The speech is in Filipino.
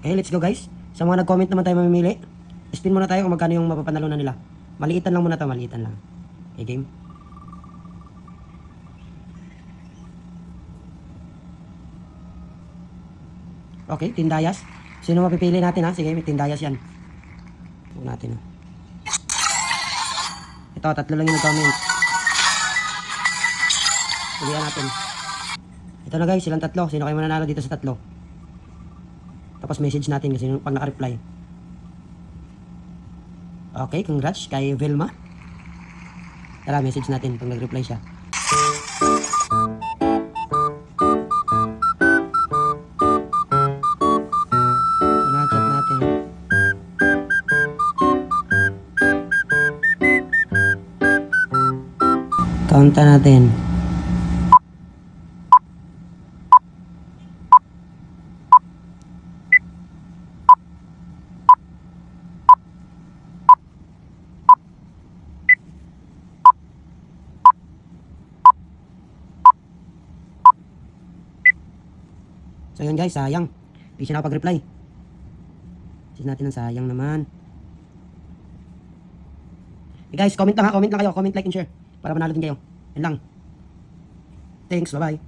Okay, let's go guys. Sa mga nag-comment naman tayo mamimili, spin muna tayo kung magkano yung mapapanalunan nila. Maliitan lang muna to, maliitan lang. Okay, game. Okay, tindayas. Sino mapipili natin ha? Sige, may tindayas yan. Huwag natin ha. Ito, tatlo lang yung nag-comment. Pilihan natin. Ito na guys, silang tatlo. Sino kayo mananalo dito sa tatlo? Tapos message natin kasi pag naka-reply. Okay, congrats kay Vilma. Tara, message natin pag nag-reply siya. Na-chat natin. Counta natin. So yun guys, sayang. Hindi siya nakapag-reply. Message natin ang sayang naman. Hey guys, comment lang ha, comment lang kayo. Comment, like, and share. Para manalo din kayo. Yan lang. Thanks, bye-bye.